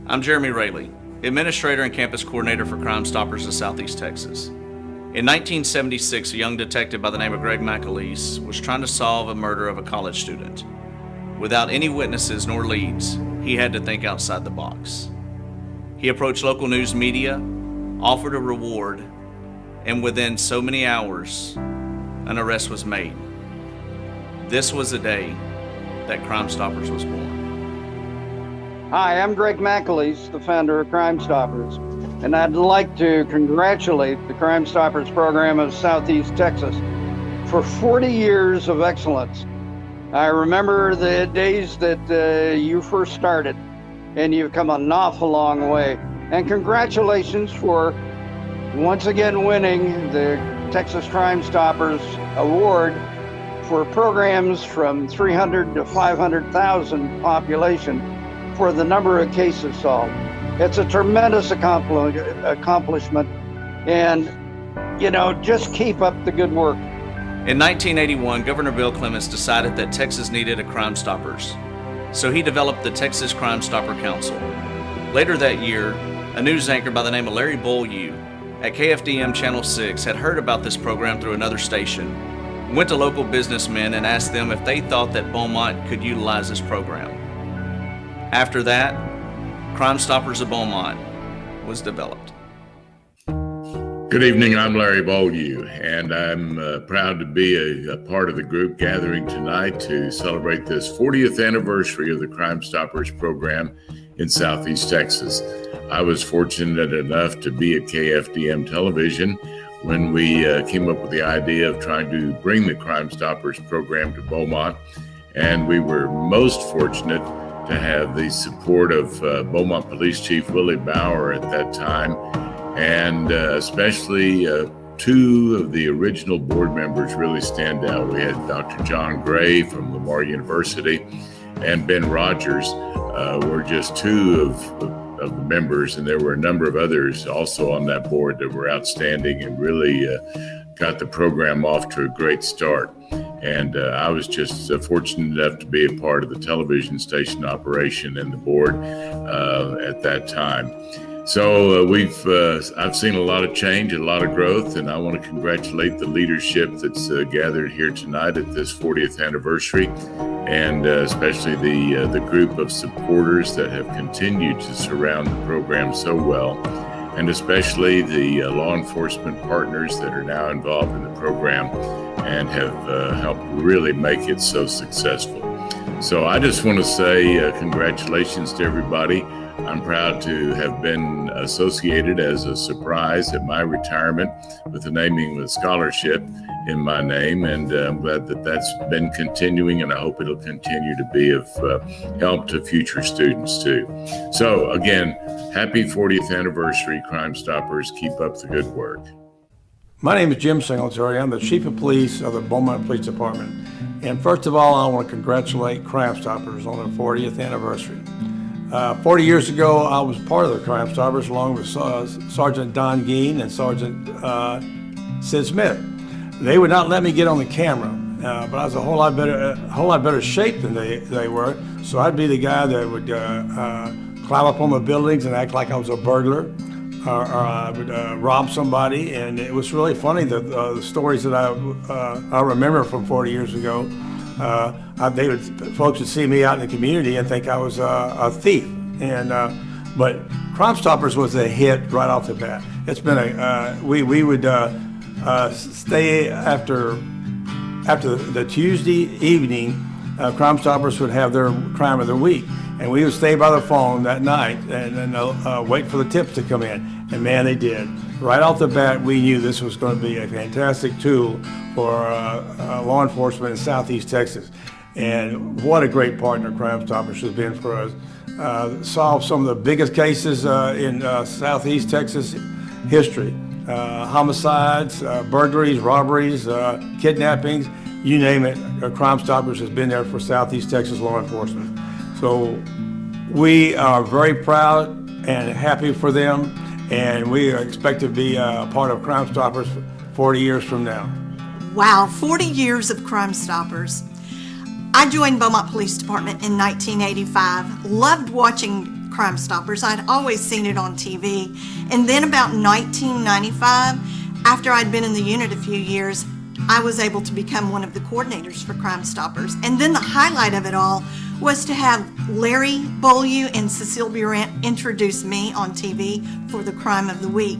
I'm Jeremy Rayleigh, Administrator and Campus Coordinator for Crime Stoppers of Southeast Texas. In 1976, a young detective by the name of Greg McAleese was trying to solve a murder of a college student. Without any witnesses nor leads, he had to think outside the box. He approached local news media, offered a reward, and within so many hours, an arrest was made. This was the day that Crime Stoppers was born. Hi, I'm Greg McAleese, the founder of Crime Stoppers, and I'd like to congratulate the Crime Stoppers program of Southeast Texas for 40 years of excellence. I remember the days that you first started, and you've come an awful long way. And congratulations for once again winning the Texas Crime Stoppers Award for programs from 300 to 500,000 population for the number of cases solved. It's a tremendous accomplishment, and just keep up the good work. In 1981, Governor Bill Clements decided that Texas needed a Crime Stoppers, so he developed the Texas Crime Stopper Council. Later that year, a news anchor by the name of Larry Beaulieu at KFDM Channel 6 had heard about this program through another station, went to local businessmen and asked them if they thought that Beaumont could utilize this program. After that, Crime Stoppers of Beaumont was developed. Good evening, I'm Larry Beaulieu, and I'm proud to be a part of the group gathering tonight to celebrate this 40th anniversary of the Crime Stoppers program in Southeast Texas. I was fortunate enough to be at KFDM Television when we came up with the idea of trying to bring the Crime Stoppers program to Beaumont, and we were most fortunate to have the support of Beaumont Police Chief Willie Bauer at that time, and especially two of the original board members really stand out. We had Dr. John Gray from Lamar University and Ben Rogers were just two of the members, and there were a number of others also on that board that were outstanding and really got the program off to a great start. And I was just fortunate enough to be a part of the television station operation and the board at that time. So I've seen a lot of change, a lot of growth, and I want to congratulate the leadership that's gathered here tonight at this 40th anniversary, and especially the group of supporters that have continued to surround the program so well, and especially the law enforcement partners that are now involved in the program and have helped really make it so successful. So I just want to say congratulations to everybody. I'm proud to have been associated as a surprise at my retirement with the naming of a scholarship in my name, and I'm glad that that's been continuing, and I hope it'll continue to be of help to future students too. So again, happy 40th anniversary, Crime Stoppers. Keep up the good work. My name is Jim Singletary. I'm the Chief of Police of the Beaumont Police Department. And first of all, I want to congratulate Crime Stoppers on their 40th anniversary. 40 years ago, I was part of the Crime Stoppers along with Sergeant Don Geen and Sergeant Sid Smith. They would not let me get on the camera, but I was a whole lot better shape than they were. So I'd be the guy that would climb up on the buildings and act like I was a burglar, or I would rob somebody. And it was really funny, the stories that I remember from 40 years ago. Folks would see me out in the community and think I was a thief. But Crime Stoppers was a hit right off the bat. It's been we would stay after the Tuesday evening. Crime Stoppers would have their crime of the week, and we would stay by the phone that night and wait for the tips to come in. And man, they did. Right off the bat, we knew this was going to be a fantastic tool for law enforcement in Southeast Texas. And what a great partner Crime Stoppers has been for us. Solved some of the biggest cases in Southeast Texas history. Homicides, burglaries, robberies, kidnappings, you name it. Crime Stoppers has been there for Southeast Texas law enforcement. So we are very proud and happy for them, and we expect to be a part of Crime Stoppers 40 years from now. Wow, 40 years of Crime Stoppers. I joined Beaumont Police Department in 1985. Loved watching Crime Stoppers. I'd always seen it on TV. And then about 1995, after I'd been in the unit a few years, I was able to become one of the coordinators for Crime Stoppers. And then the highlight of it all was to have Larry Beaulieu and Cecile Burant introduce me on TV for the Crime of the Week.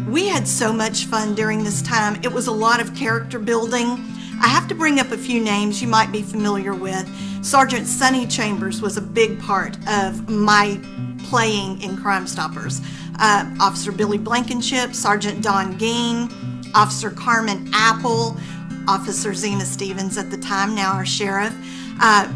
We had so much fun during this time. It was a lot of character building. I have to bring up a few names you might be familiar with. Sergeant Sonny Chambers was a big part of my playing in Crime Stoppers. Officer Billy Blankenship, Sergeant Don Geen, Officer Carmen Apple, Officer Zena Stevens at the time, now our sheriff,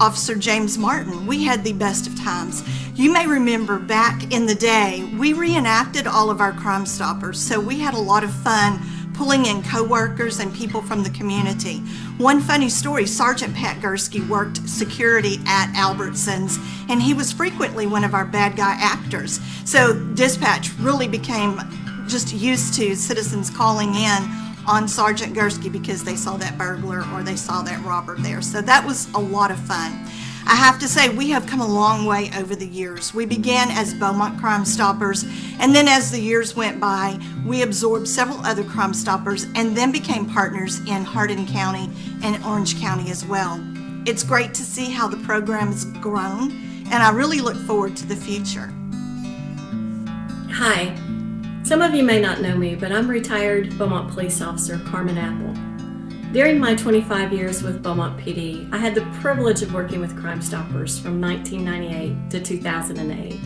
Officer James Martin. We had the best of times. You may remember back in the day, we reenacted all of our Crime Stoppers, so we had a lot of fun pulling in co-workers and people from the community. One funny story, Sergeant Pat Gursky worked security at Albertsons, and he was frequently one of our bad guy actors. So dispatch really became just used to citizens calling in on Sergeant Gursky because they saw that burglar or they saw that robber there. So that was a lot of fun. I have to say, we have come a long way over the years. We began as Beaumont Crime Stoppers, and then as the years went by, we absorbed several other Crime Stoppers and then became partners in Hardin County and Orange County as well. It's great to see how the program has grown, and I really look forward to the future. Hi. Some of you may not know me, but I'm retired Beaumont Police Officer Carmen Apple. During my 25 years with Beaumont PD, I had the privilege of working with Crime Stoppers from 1998 to 2008.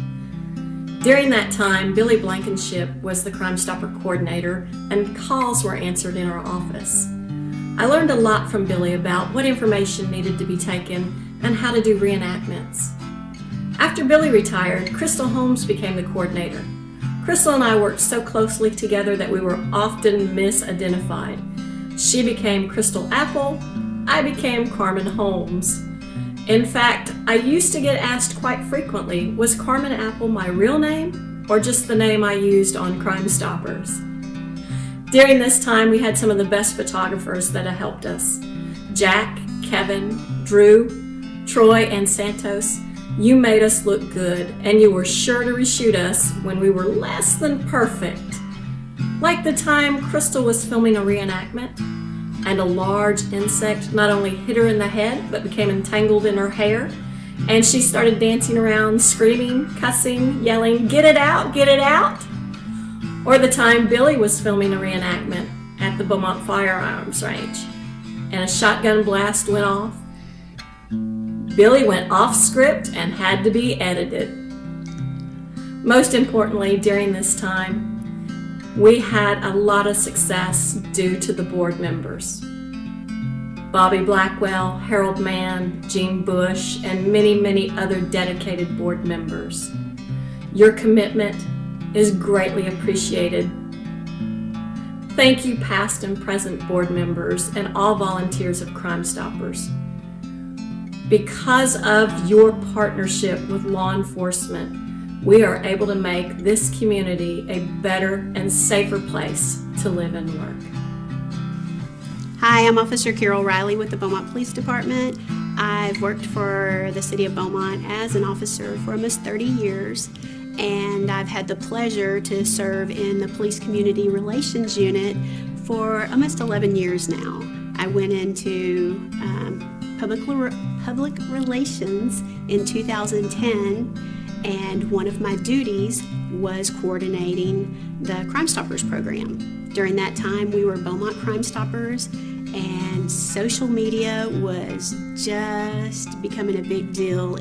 During that time, Billy Blankenship was the Crime Stopper coordinator, and calls were answered in our office. I learned a lot from Billy about what information needed to be taken and how to do reenactments. After Billy retired, Crystal Holmes became the coordinator. Crystal and I worked so closely together that we were often misidentified. She became Crystal Apple, I became Carmen Holmes. In fact, I used to get asked quite frequently, was Carmen Apple my real name or just the name I used on Crime Stoppers? During this time, we had some of the best photographers that have helped us. Jack, Kevin, Drew, Troy, and Santos. You made us look good, and you were sure to reshoot us when we were less than perfect. Like the time Crystal was filming a reenactment, and a large insect not only hit her in the head, but became entangled in her hair, and she started dancing around, screaming, cussing, yelling, "Get it out, get it out!" Or the time Billy was filming a reenactment at the Beaumont Firearms Range, and a shotgun blast went off. Billy went off script and had to be edited. Most importantly, during this time, we had a lot of success due to the board members. Bobby Blackwell, Harold Mann, Gene Bush, and many, many other dedicated board members. Your commitment is greatly appreciated. Thank you, past and present board members and all volunteers of Crime Stoppers. Because of your partnership with law enforcement, we are able to make this community a better and safer place to live and work. Hi, I'm Officer Carol Riley with the Beaumont Police Department. I've worked for the City of Beaumont as an officer for almost 30 years, and I've had the pleasure to serve in the Police Community Relations Unit for almost 11 years now. I went into public relations in 2010, and one of my duties was coordinating the Crime Stoppers program. During that time, we were Beaumont Crime Stoppers, and social media was just becoming a big deal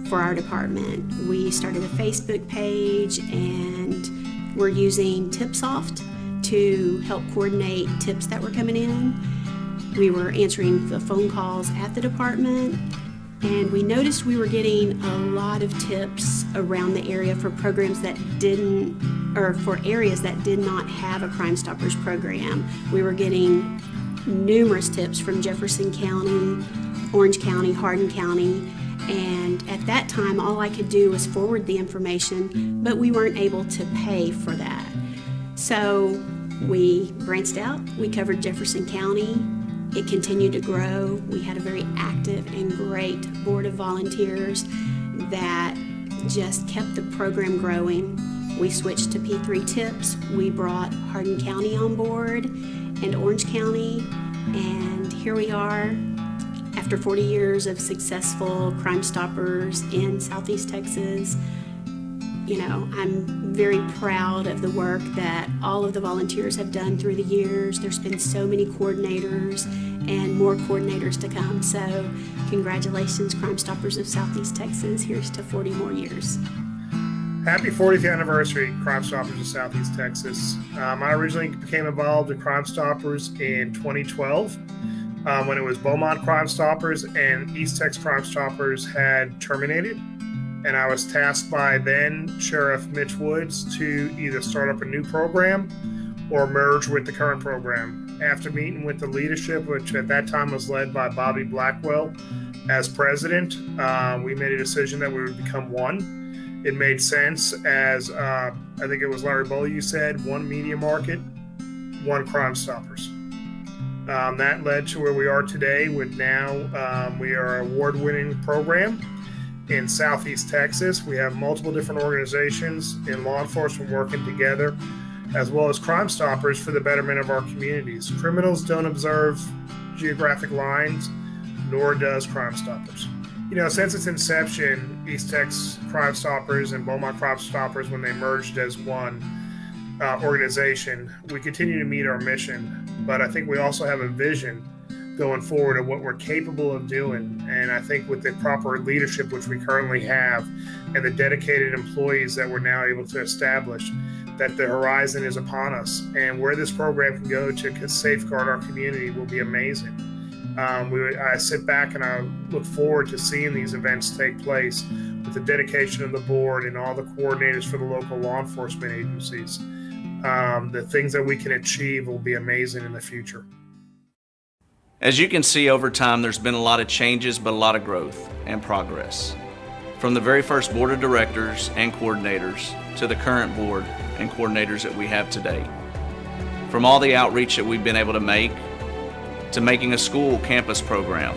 for our department. We started a Facebook page, and we're using TipSoft to help coordinate tips that were coming in. We were answering the phone calls at the department, and we noticed we were getting a lot of tips around the area for programs that for areas that did not have a Crime Stoppers program. We were getting numerous tips from Jefferson County, Orange County, Hardin County, and at that time all I could do was forward the information, but we weren't able to pay for that. So we branched out, we covered Jefferson County. It continued to grow. We had a very active and great board of volunteers that just kept the program growing. We switched to P3 tips. We brought Hardin County on board and Orange County, and here we are after 40 years of successful Crime Stoppers in Southeast Texas. You know, I'm very proud of the work that all of the volunteers have done through the years. There's been so many coordinators and more coordinators to come. So congratulations, Crime Stoppers of Southeast Texas. Here's to 40 more years. Happy 40th anniversary, Crime Stoppers of Southeast Texas. I originally became involved in Crime Stoppers in 2012 when it was Beaumont Crime Stoppers and East Texas Crime Stoppers had terminated. And I was tasked by then Sheriff Mitch Woods to either start up a new program or merge with the current program. After meeting with the leadership, which at that time was led by Bobby Blackwell as president, we made a decision that we would become one. It made sense as, I think it was Larry Beaulieu said, one media market, one Crime Stoppers. That led to where we are today with now we are an award-winning program in Southeast Texas. We have multiple different organizations in law enforcement working together, as well as Crime Stoppers for the betterment of our communities. Criminals don't observe geographic lines, nor does Crime Stoppers. You know, since its inception, East Texas Crime Stoppers and Beaumont Crime Stoppers, when they merged as one organization, we continue to meet our mission. But I think we also have a vision going forward of what we're capable of doing. And I think with the proper leadership, which we currently have, and the dedicated employees that we're now able to establish, that the horizon is upon us. And where this program can go to safeguard our community will be amazing. I sit back and I look forward to seeing these events take place with the dedication of the board and all the coordinators for the local law enforcement agencies. The things that we can achieve will be amazing in the future. As you can see, over time, there's been a lot of changes, but a lot of growth and progress. From the very first board of directors and coordinators to the current board and coordinators that we have today. From all the outreach that we've been able to make, to making a school campus program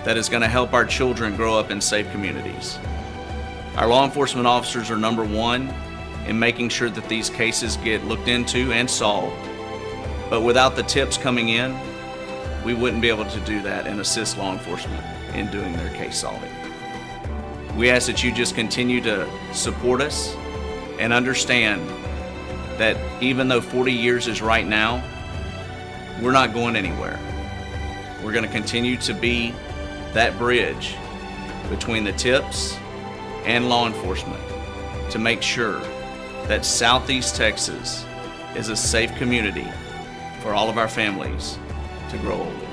that is going to help our children grow up in safe communities. Our law enforcement officers are number one in making sure that these cases get looked into and solved. But without the tips coming in, we wouldn't be able to do that and assist law enforcement in doing their case solving. We ask that you just continue to support us and understand that even though 40 years is right now, we're not going anywhere. We're going to continue to be that bridge between the tips and law enforcement to make sure that Southeast Texas is a safe community for all of our families to grow old.